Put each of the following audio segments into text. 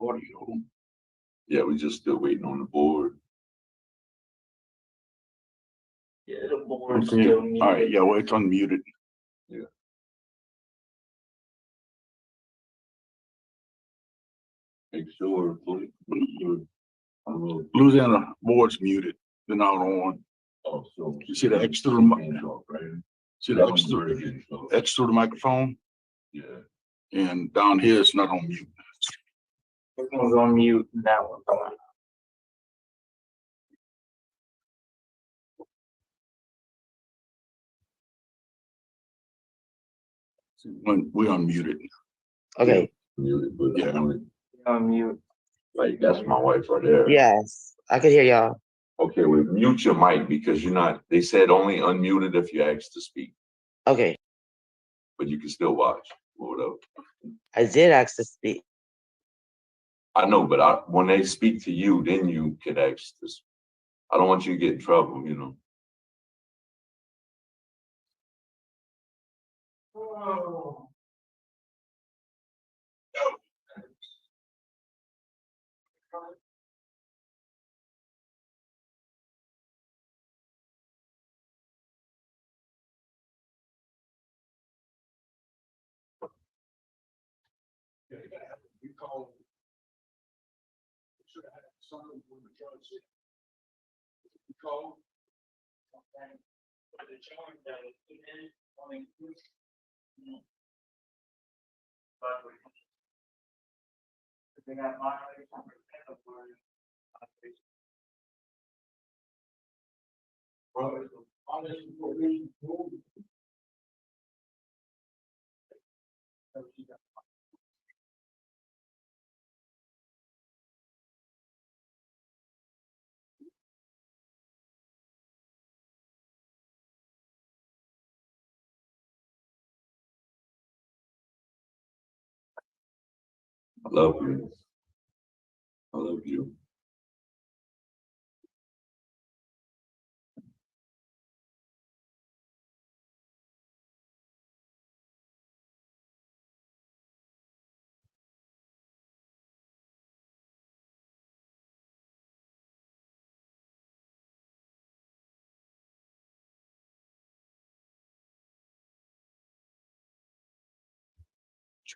Audio. Yeah, we just still waiting on the board. Yeah, the board's Okay. still All muted. right, yeah, well, it's unmuted. Make sure. Louisiana board's muted. They're not on. Oh, so You see the extra, right? see the extra the microphone, Yeah. and down here it's not on mute. This one's on mute, and that one's on. When we unmuted. Okay, Muted, but Yeah. On mute. like that's my wife right there. yes, I can hear y'all. Okay, well, mute your mic because you're not. They said only unmuted if you asked to speak, Okay, but you can still watch. Whatever. I did ask to speak. I know, but when they speak to you, then you could ask this. I don't want you to get in trouble, you know. You call. Should have had something when the judge said. You call. They got my. I love you. I love you.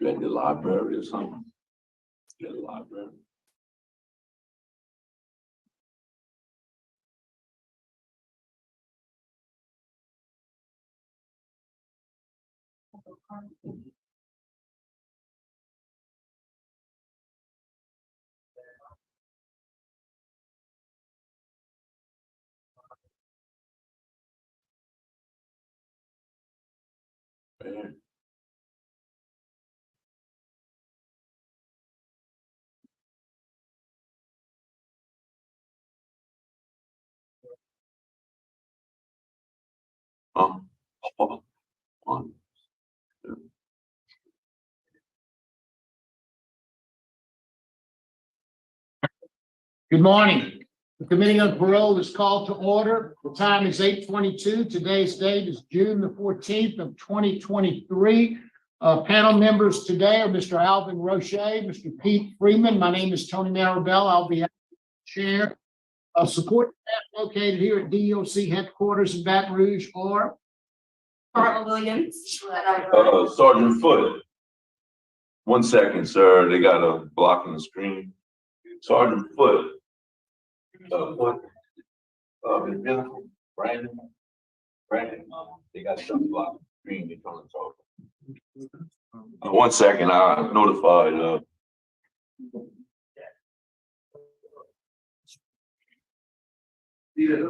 You at the library or something? You at the library? Man. On. Good morning. The Committee on Parole is called to order. The time is 8:22. Today's date is June the 14th of 2023. Panel members today are Mr. Alvin Roche, Mr. Pete Freeman. My name is Tony Maribel. I'll be chair. Support staff located here at DOC headquarters in Baton Rouge or Carl Williams. Sergeant Foote. 1 second, sir. They got a block on the screen. Sergeant Foote. Foote. Ms. Jennifer, Brandon, they got something blocked on the screen. They trying to talk. 1 second, I notified.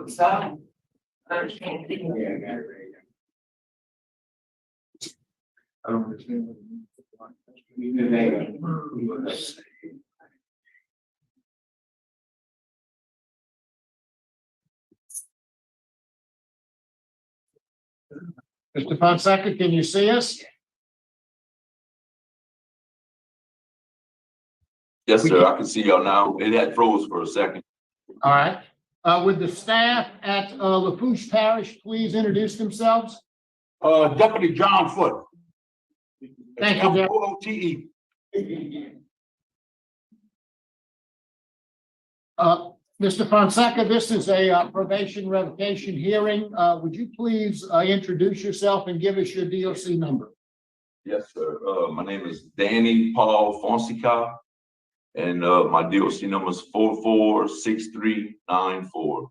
Stop. Mr. Fonsteca, can you see us? Yes, sir. I can see y'all now. It had froze for a second. All right. Would the staff at Lafourche Parish please introduce themselves? Deputy John Foote. Thank you, Jeff. Foote. Mr. Fonseca, this is a probation revocation hearing. Would you please introduce yourself and give us your DOC number? Yes, sir. My name is Danny Paul Fonsteca, and my DOC number is 446394.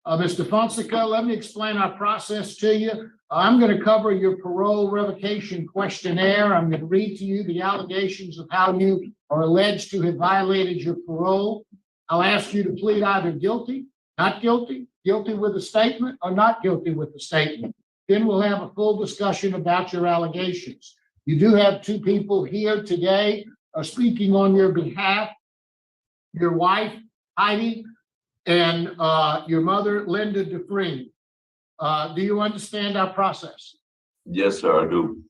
Mr. Fonseca, let me explain our process to you. I'm going to cover your parole revocation questionnaire. I'm going to read to you the allegations of how you are alleged to have violated your parole. I'll ask you to plead either guilty, not guilty, guilty with a statement, or not guilty with a statement. Then we'll have a full discussion about your allegations. You do have two people here today speaking on your behalf, your wife, Heidi, and your mother, Linda DeFreen. Do you understand our process? Yes, sir, I do.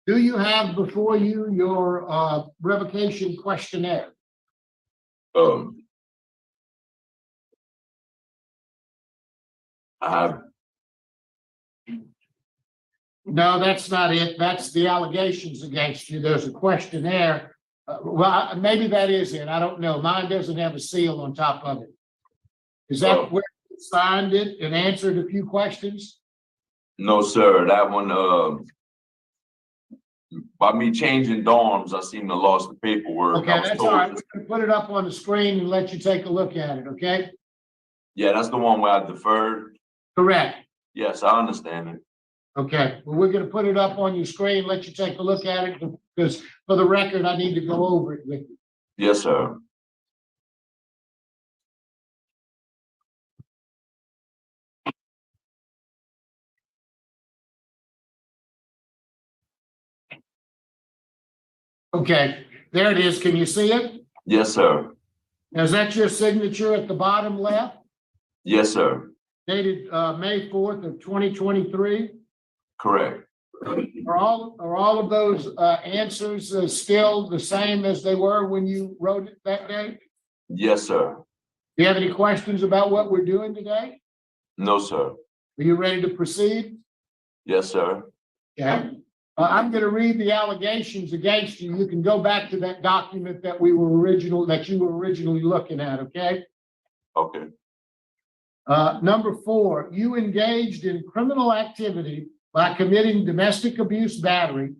Do you have before you your revocation questionnaire? I have. No, that's not it. That's the allegations against you. There's a questionnaire. Well, maybe that is it. I don't know. Mine doesn't have a seal on top of it. Is that where you signed it and answered a few questions? No, sir. That one, by me changing dorms, I seem to have lost the paperwork. Okay, that's all right. We're gonna put it up on the screen and let you take a look at it, okay? Yeah, that's the one where I deferred. Correct. Yes, I understand it. Okay, well, we're gonna put it up on your screen, let you take a look at it, because for the record, I need to go over it with you. Yes, sir. Okay, there it is. Can you see it? Yes, sir. Now, is that your signature at the bottom left, Yes, sir. dated May 4th of 2023? Correct. Are all of those answers still the same as they were when you wrote it that day? Yes, sir. Do you have any questions about what we're doing today? No, sir. Are you ready to proceed? Yes, sir. Okay. I'm going to read the allegations against you. You can go back to that document that you were originally looking at, okay? Okay. Number 4, you engaged in criminal activity by committing domestic abuse battery,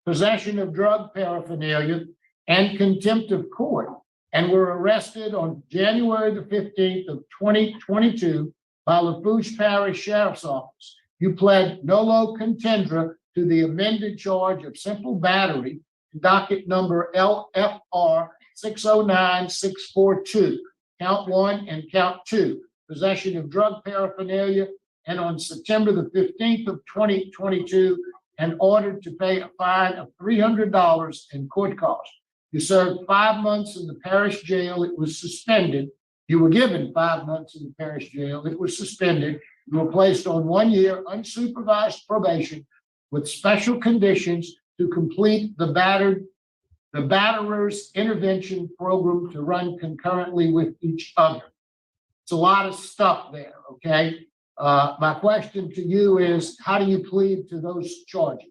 possession of drug paraphernalia, and contempt of court, and were arrested on January the 15th of 2022 by Lafourche Parish Sheriff's Office. You pled nolo contendere to the amended charge of simple battery, docket number LFR 609642, count 1 and count 2, possession of drug paraphernalia, and on September the 15th of 2022, and ordered to pay a fine of $300 in court costs. You served 5 months in the parish jail. It was suspended. You were given 5 months in the parish jail. It was suspended. You were placed on 1 year unsupervised probation with special conditions to complete the batterer's intervention program to run concurrently with each other. It's a lot of stuff there, okay? My question to you is, how do you plead to those charges?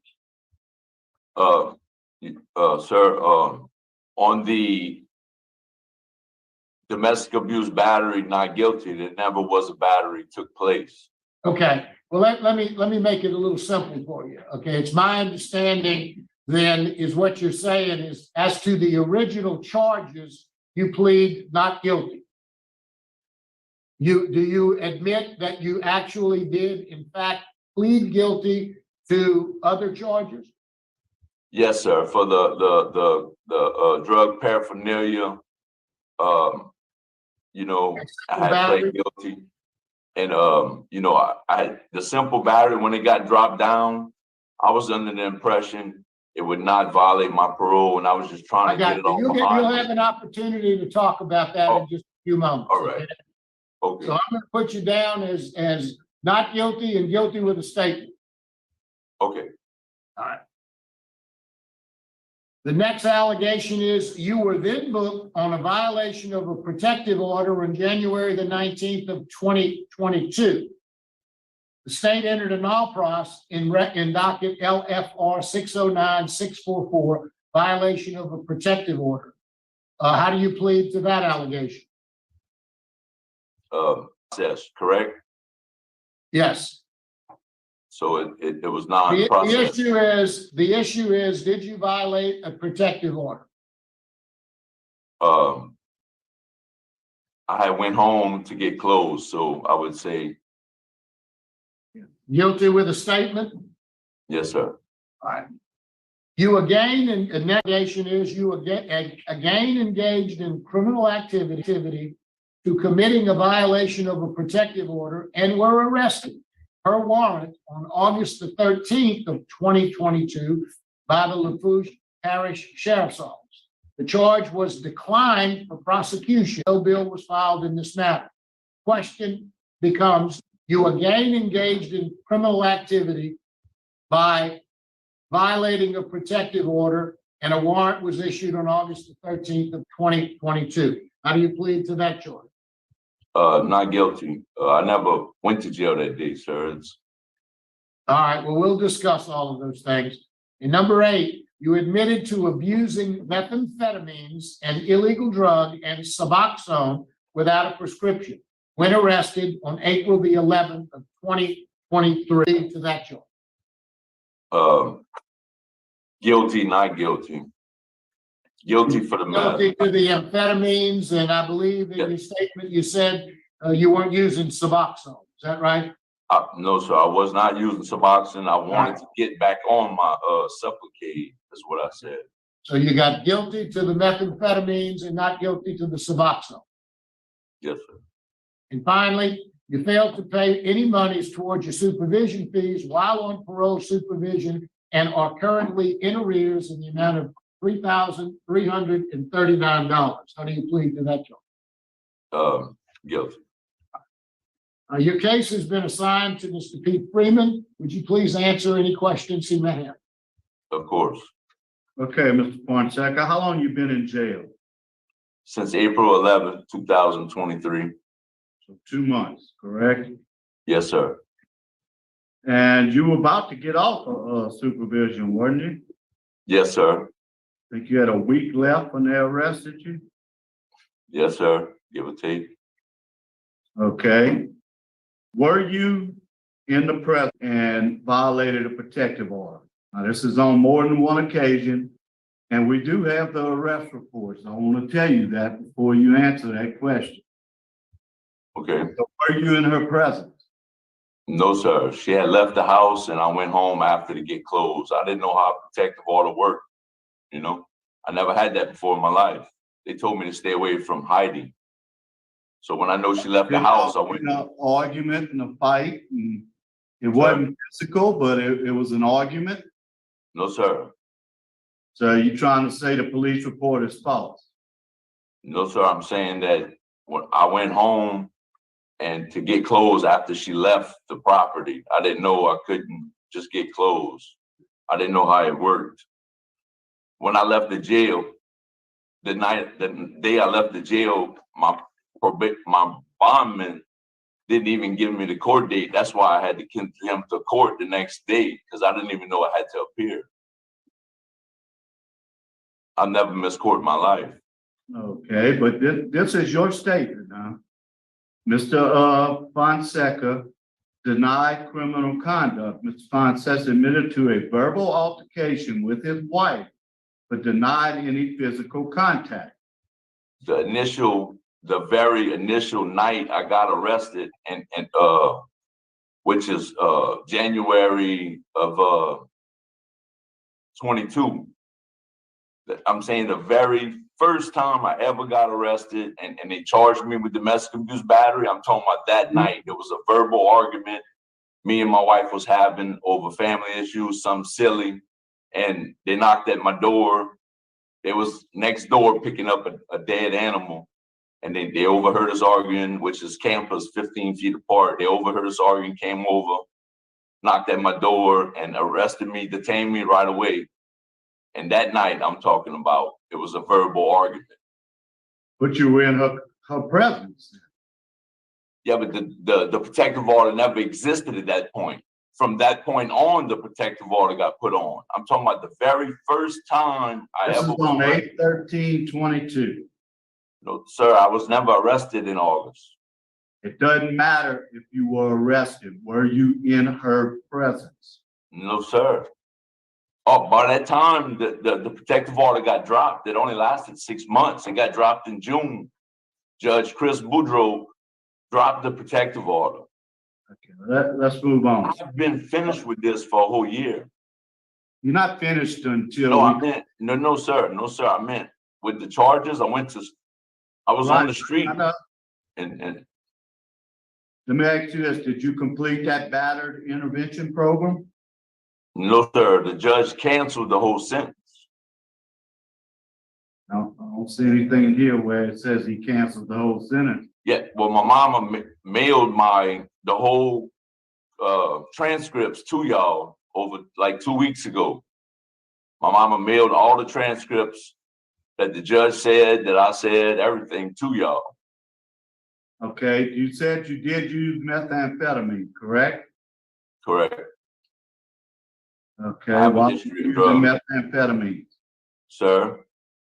Sir, on the domestic abuse battery, not guilty. There never was a battery took place. Okay, well, let me make it a little simple for you. Okay, it's my understanding then is what you're saying is as to the original charges, you plead not guilty. Do you admit that you actually did in fact plead guilty to other charges? Yes, sir. For the drug paraphernalia, I had played guilty. And, I the simple battery, when it got dropped down, I was under the impression it would not violate my parole, and I was just trying to get it off You'll behind me. have an opportunity to talk about that in just a few moments. All right. Okay. So I'm going to put you down as not guilty and guilty with a statement. Okay. All right. The next allegation is you were then booked on a violation of a protective order on January the 19th of 2022. The state entered an all-pros in docket LFR 609644, violation of a protective order. How do you plead to that allegation? process, correct? Yes. So it was The non-process. the issue is, did you violate a protective order? I went home to get clothes, so I would say Guilty with a statement? yes, sir. All right. You again, and negation is you again engaged in criminal activity to committing a violation of a protective order and were arrested per warrant on August the 13th of 2022 by the Lafourche Parish Sheriff's Office. The charge was declined for prosecution. No bill was filed in this matter. Question becomes, you again engaged in criminal activity by violating a protective order, and a warrant was issued on August the 13th of 2022. How do you plead to that charge? Not guilty. I never went to jail that day, sir. All right, well, we'll discuss all of those things. And number 8, you admitted to abusing methamphetamines, an illegal drug, and Suboxone without a prescription when arrested on April the 11th of 2023 to that charge. Guilty, not guilty. Guilty for the meth. Guilty to the amphetamines, and I believe in your statement you said you weren't using Suboxone. Is that right? No, sir. I was not using Suboxone. I wanted to get back on my Supplicate, is what I said. So you got guilty to the methamphetamines and not guilty to the Suboxone. Yes, sir. And finally, you failed to pay any monies towards your supervision fees while on parole supervision and are currently in arrears in the amount of $3,339. How do you plead to that charge? Guilty. Your case has been assigned to Mr. Pete Freeman. Would you please answer any questions he may have? Of course. Okay, Mr. Fonsteca, how long you been in jail? Since April 11th, 2023. So 2 months, correct? Yes, sir. And you were about to get off of supervision, weren't you? Yes, sir. Think you had a week left when they arrested you? Yes, sir. Give or take. Okay. Were you in the press and violated a protective order? Now, this is on more than one occasion, and we do have the arrest reports. I want to tell you that before you answer that question. Okay. So were you in her presence? No, sir. She had left the house and I went home after to get clothes. I didn't know how a protective order worked. You know, I never had that before in my life. They told me to stay away from hiding. So when I know she left the house, I went. An argument and a fight. And it wasn't physical, but it was an argument. No, sir. So you're trying to say the police report is false? No, sir. I'm saying that when I went home and to get clothes after she left the property, I didn't know I couldn't just get clothes. I didn't know how it worked. When I left the jail, the day I left the jail, my bondman didn't even give me the court date. That's why I had to come him to court the next day, because I didn't even know I had to appear. I've never missed court in my life. Okay, but this is your statement now. Mr. Fonsteca denied criminal conduct. Mr. Fonsteca admitted to a verbal altercation with his wife, but denied any physical contact. The very initial night I got arrested, and which is January of 22. I'm saying the very first time I ever got arrested and they charged me with domestic abuse battery. I'm talking about that night. It was a verbal argument me and my wife was having over family issues, some silly, and they knocked at my door. They was next door picking up a dead animal, and they overheard us arguing, which is campus 15 feet apart. They overheard us arguing, came over, knocked at my door, and arrested me, detained me right away. And that night I'm talking about, it was a verbal argument. But you were in her presence. Yeah, but the protective order never existed at that point. From that point on, the protective order got put on. I'm talking about the very first time This is on 8/13/22. No, sir, I was never arrested in August. It doesn't matter if you were arrested. Were you in her presence? No, sir. Oh, by that time, the protective order got dropped. It only lasted 6 months. It got dropped in June. Judge Chris Boudreau dropped the protective order. Okay, let's move on. I've been finished with this for a whole year. You're not finished until. No, I meant, no, sir. No, sir. I meant with the charges, I was on the street and Let me ask you this, did you complete that battered intervention program? no, sir, the judge canceled the whole sentence. No, I don't see anything in here where it says he canceled the whole sentence. Yeah, well, my mama mailed the whole transcripts to y'all over like 2 weeks ago. My mama mailed all the transcripts that the judge said, that I said, everything to y'all. Okay, you said you did use methamphetamine, correct? Correct. Okay, I have a why were you history of using drugs. methamphetamine? Sir,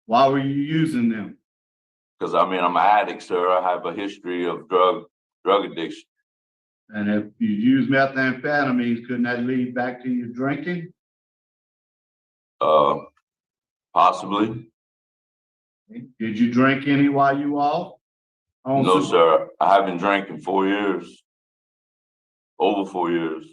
Why were you using them? because I'm an addict, sir. I have a history of drug addiction. And if you use methamphetamines, couldn't that lead back to you drinking? Possibly. Did you drink any while you off? No, sir. I haven't drank in 4 years. Over 4 years.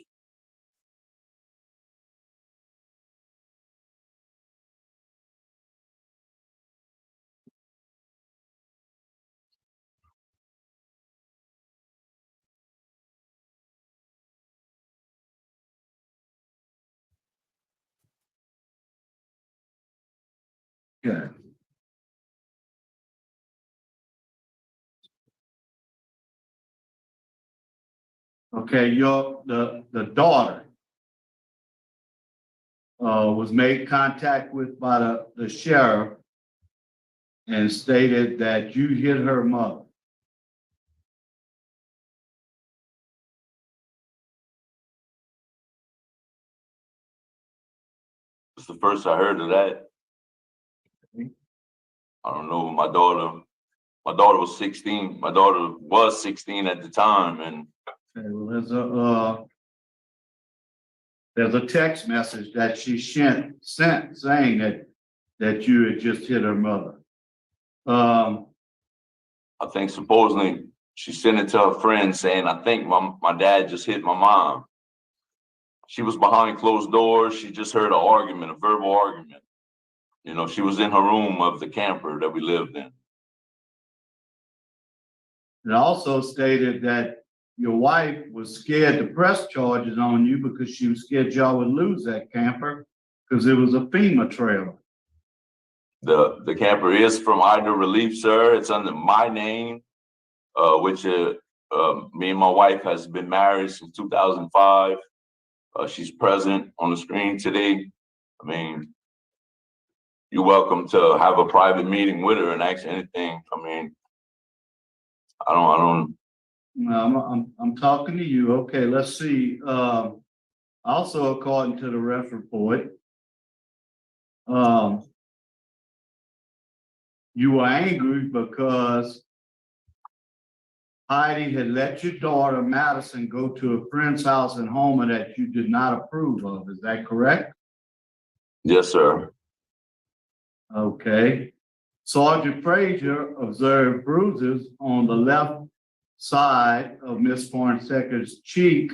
Okay. Okay, the daughter was made contact with by the sheriff and stated that you hit her mother. It's the first I heard of that. I don't know. My daughter was 16. My daughter was 16 at the time, and Okay, well, there's a text message that she sent saying that you had just hit her mother. I think supposedly she sent it to her friend saying, I think my dad just hit my mom. She was behind closed doors. She just heard an argument, a verbal argument. You know, she was in her room of the camper that we lived in. It also stated that your wife was scared to press charges on you because she was scared y'all would lose that camper because it was a FEMA trailer. The camper is from Ida Relief, sir. It's under my name, which me and my wife has been married since 2005. She's present on the screen today. I mean, you're welcome to have a private meeting with her and ask anything. I mean, I don't. No, I'm talking to you. Okay, let's see. Also, according to the ref report, you were angry because Heidi had let your daughter Madison go to a friend's house in Homer that you did not approve of. Is that correct? Yes, sir. Okay. Sergeant Frazier observed bruises on the left side of Miss Fonsteca's cheek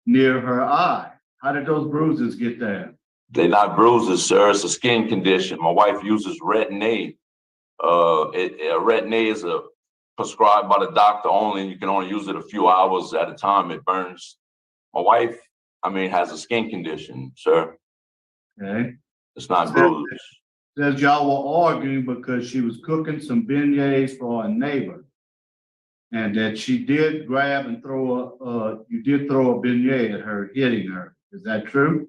near her eye. How did those bruises get there? They're not bruises, sir. It's a skin condition. My wife uses Retin-A. Retin-A is prescribed by the doctor only, and you can only use it a few hours at a time. It burns. My wife, has a skin condition, sir. Okay. It's not bruises. Says y'all were arguing because she was cooking some beignets for a neighbor. And that she did grab and you did throw a beignet at her, hitting her. Is that true?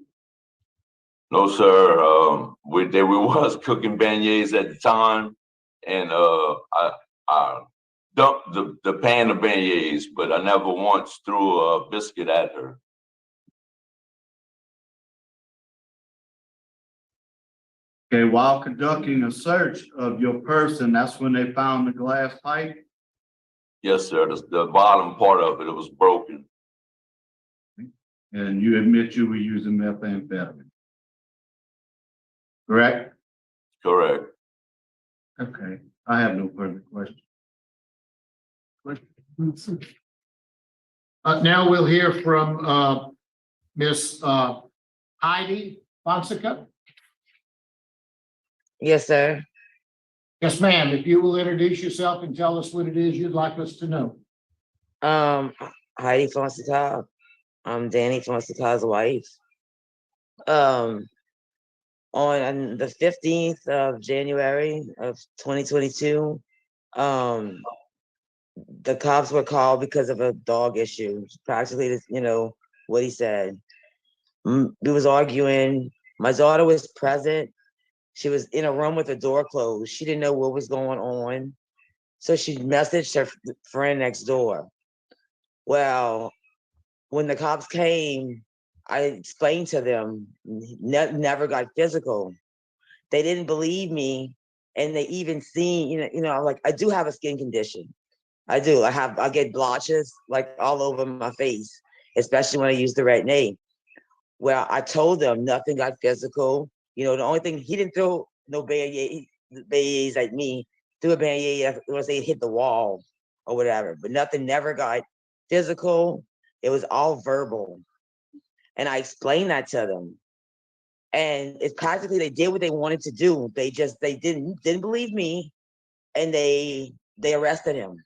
No, sir. We was cooking beignets at the time, and I dumped the pan of beignets, but I never once threw a biscuit at her. Okay, while conducting a search of your person, that's when they found the glass pipe? Yes, sir. The bottom part of it was broken. And you admit you were using methamphetamine? Correct? Correct. Okay, I have no further questions. Now we'll hear from Miss Heidi Fonsteca. Yes, sir. Yes, ma'am. If you will introduce yourself and tell us what it is you'd like us to know. Heidi Fonsteca. I'm Danny Fonsteca's wife. On the 15th of January of 2022, the cops were called because of a dog issue. Practically, what he said. We was arguing. My daughter was present. She was in a room with the door closed. She didn't know what was going on. So she messaged her friend next door. Well, when the cops came, I explained to them, never got physical. They didn't believe me. And they even seen, like I do have a skin condition. I do. I get blotches like all over my face, especially when I use the right name. Well, I told them nothing got physical. The only thing, he didn't throw no band-aids like me, threw a band-aid once they hit the wall or whatever, but nothing never got physical. It was all verbal. And I explained that to them. And it's practically, they did what they wanted to do. They didn't believe me, and they arrested him.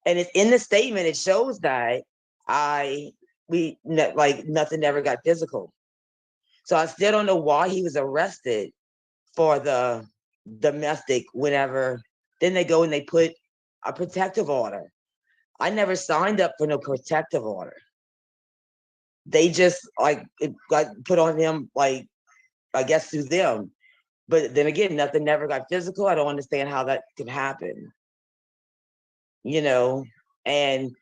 And it's in the statement, it shows that nothing never got physical. So I still don't know why he was arrested for the domestic whenever. Then they go and they put a protective order. I never signed up for no protective order. They just it got put on him, I guess through them. But then again, nothing never got physical. I don't understand how that could happen. And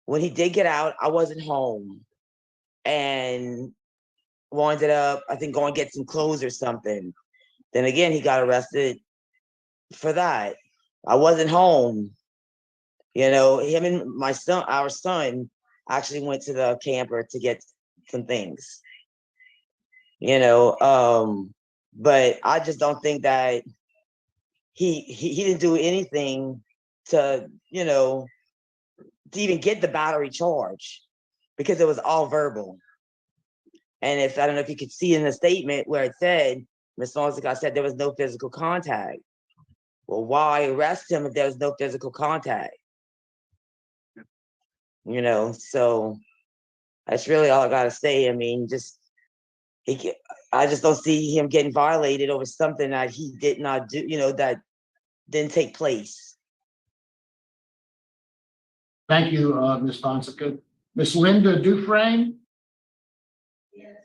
when he did get out, I wasn't home. And wound up, I think, going to get some clothes or something. Then again, he got arrested for that. I wasn't home. Him and my son, our son, actually went to the camper to get some things. But I just don't think that he didn't do anything to, to even get the battery charge, because it was all verbal. And I don't know if you could see in the statement where it said, Ms. Fonsteca said there was no physical contact. Well, why arrest him if there was no physical contact? So that's really all I gotta say. I mean, I just don't see him getting violated over something that he did not do, that didn't take place. Thank you, Ms. Fonseca. Ms. Linda Dufresne? Yes.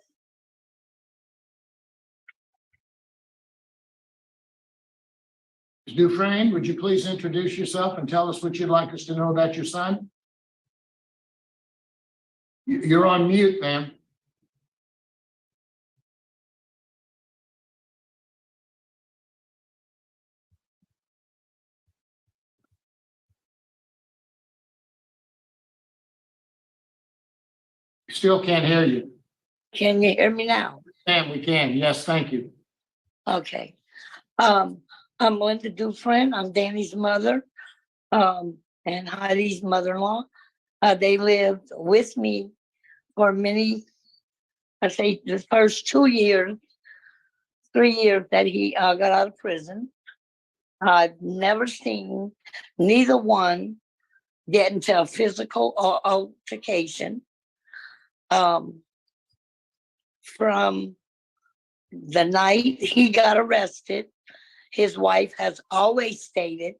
Ms. Dufresne, would you please introduce yourself and tell us what you'd like us to know about your son? You're on mute, ma'am. Still can't hear you. Can you hear me now? Ma'am, we can. Yes, thank you. Okay. I'm Linda Dufresne. I'm Danny's mother, and Heidi's mother-in-law. They lived with me for the first 2 years, 3 years that he got out of prison. I've never seen neither one get into a physical or altercation. From the night he got arrested, his wife has always stated,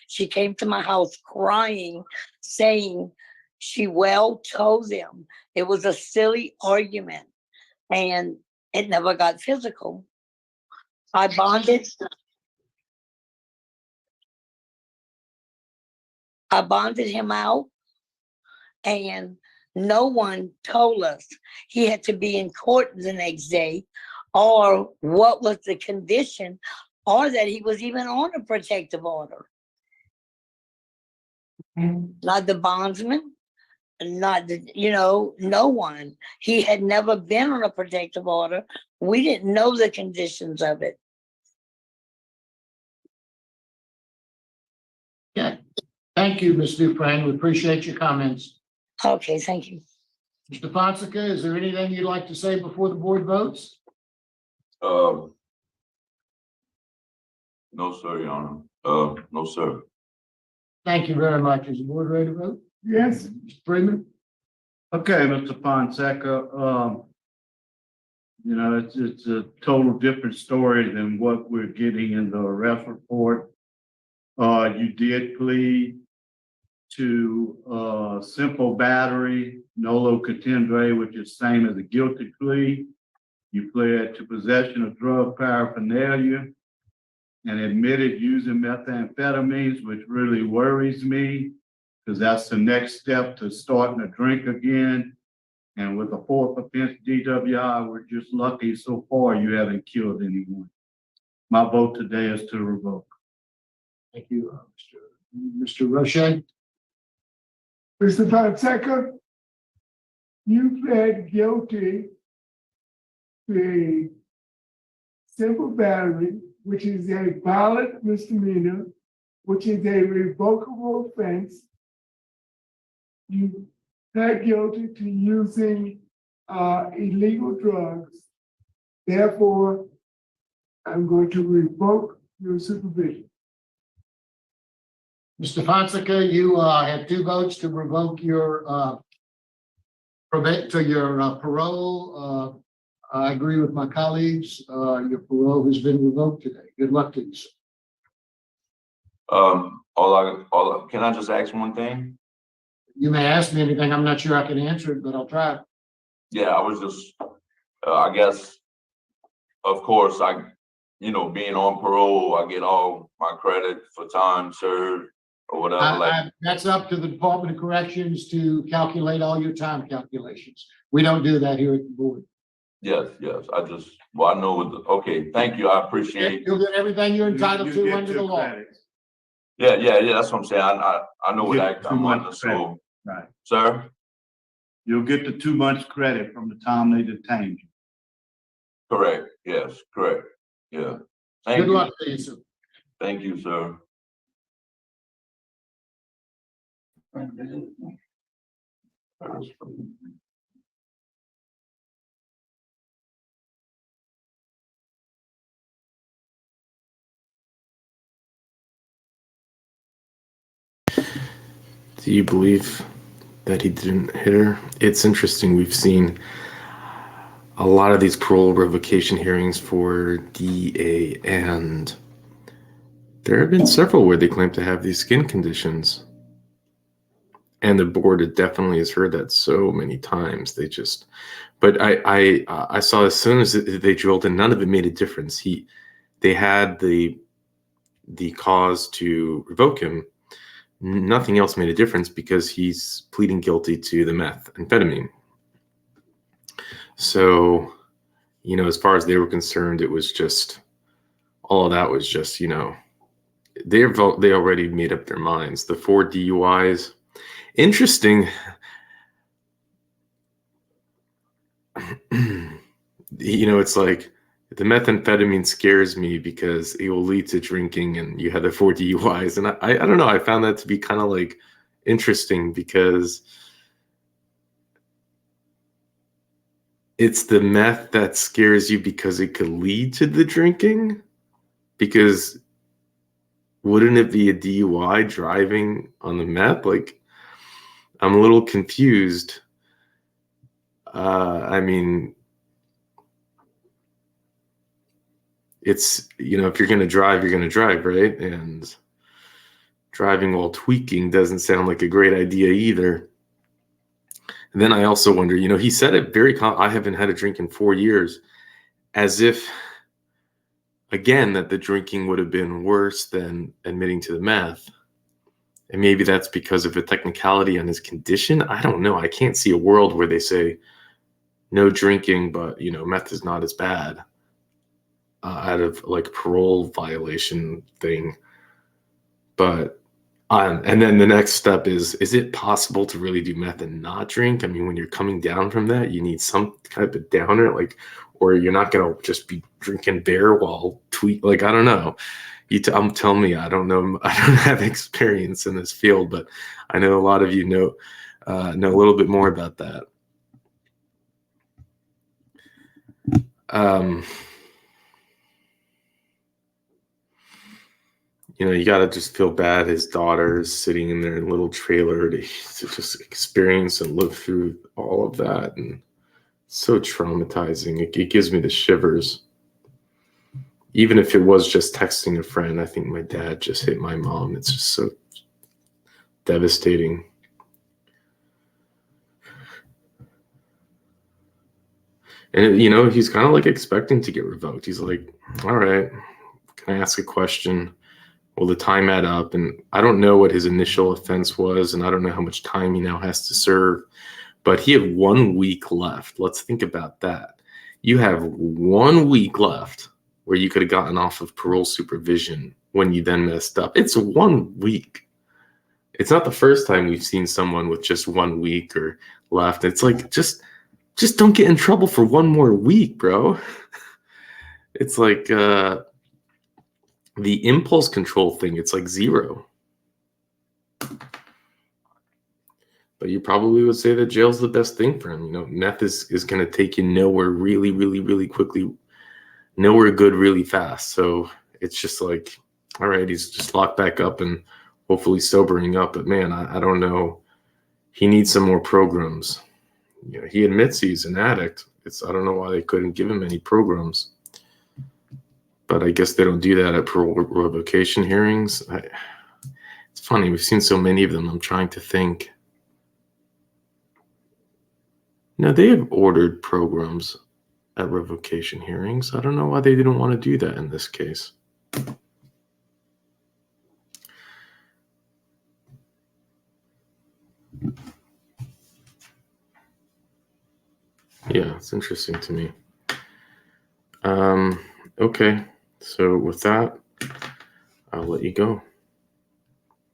she came to my house crying, saying she told them it was a silly argument and it never got physical. I bonded him out, and no one told us he had to be in court the next day, or what was the condition, or that he was even on a protective order. not the bondsman, not the, no one. He had never been on a protective order. We didn't know the conditions of it. Okay. Thank you, Ms. Dufresne. We appreciate your comments. Okay, thank you. Mr. Fonseca, is there anything you'd like to say before the board votes? No, sir, Your Honor. No, sir. Thank you very much. Is the board ready to vote? Yes. Mr. Freeman? Okay, Mr. Fonseca, it's a total different story than what we're getting in the arrest report. You did plead to simple battery, nolo contendere, which is same as a guilty plea. You pled to possession of drug paraphernalia and admitted using methamphetamines, which really worries me because that's the next step to starting to drink again. And with a fourth offense DWI, we're just lucky so far you haven't killed anyone. My vote today is to revoke. Thank you, Mr. Roche. Mr. Fonseca, you pled guilty to a simple battery, which is a violent misdemeanor, which is a revocable offense. You pled guilty to using illegal drugs. Therefore, I'm going to revoke your supervision. Mr. Fonseca, you have 2 votes to revoke your parole. I agree with my colleagues. Your parole has been revoked today. Good luck to you, sir. Can I just ask one thing? You may ask me anything. I'm not sure I can answer it, but I'll try. Yeah, I was just, I guess, of course, being on parole, I get all my credit for time served or whatever. That's up to the Department of Corrections to calculate all your time calculations. We don't do that here at the board. Yes. I know. Okay, thank you. I appreciate. You'll get everything you're entitled You to get under the 2 law. credits. Yeah. That's what I'm saying. I know what You act get 2 I'm under. months So, Right. sir. You'll get the 2 months credit from the time they detained you. Correct. Yes. Correct. Yeah. Thank Good you. luck to you, sir. Thank you, sir. Do you believe that he didn't hit her? It's interesting. We've seen a lot of these parole revocation hearings for DA, and there have been several where they claim to have these skin conditions. And the board definitely has heard that so many times. But I saw as soon as they drilled in, none of it made a difference. They had the cause to revoke him. Nothing else made a difference because he's pleading guilty to the methamphetamine. So, as far as they were concerned, it was just, all of that was just, they already made up their minds. The 4 DUIs, interesting. It's like the methamphetamine scares me because it will lead to drinking, and you have the 4 DUIs. And I don't know, I found that to be kind of like interesting because it's the meth that scares you because it could lead to the drinking. Because wouldn't it be a DUI driving on the meth? Like, I'm a little confused. It's, if you're going to drive, you're going to drive, right? And driving while tweaking doesn't sound like a great idea either. And then I also wonder, he said it I haven't had a drink in 4 years, as if, again, that the drinking would have been worse than admitting to the meth. And maybe that's because of a technicality on his condition. I don't know. I can't see a world where they say no drinking, but, meth is not as bad. Out of like parole violation thing. But And then the next step is it possible to really do meth and not drink? I mean, when you're coming down from that, you need some type of downer, like, or you're not going to just be drinking beer while like, I don't know. I'm telling me, I don't know. I don't have experience in this field, but I know a lot of you know a little bit more about that. You know, you got to just feel bad. His daughter is sitting in their little trailer to just experience and live through all of that. And so traumatizing. It gives me the shivers. Even if it was just texting a friend, I think my dad just hit my mom. It's just so devastating. And, you know, he's kind of like expecting to get revoked. He's like, all right, can I ask a question? Will the time add up? And I don't know what his initial offense was, and I don't know how much time he now has to serve, but he had 1 week left. Let's think about that. You have 1 week left where you could have gotten off of parole supervision when you then messed up. It's 1 week. It's not the first time we've seen someone with just 1 week or left. It's like, just don't get in trouble for 1 more week, bro. It's like, the impulse control thing, it's like 0. But you probably would say that jail's the best thing for him. You know, meth is going to take you nowhere really, really, really quickly, nowhere good really fast. So it's just like, all right, he's just locked back up and hopefully sobering up. But man, I don't know. He needs some more programs. You know, he admits he's an addict. I don't know why they couldn't give him any programs. But I guess they don't do that at parole revocation hearings. It's funny, we've seen so many of them. I'm trying to think. No, they have ordered programs at revocation hearings. I don't know why they didn't want to do that in this case. Yeah, it's interesting to me. Okay, so with that, I'll let you go.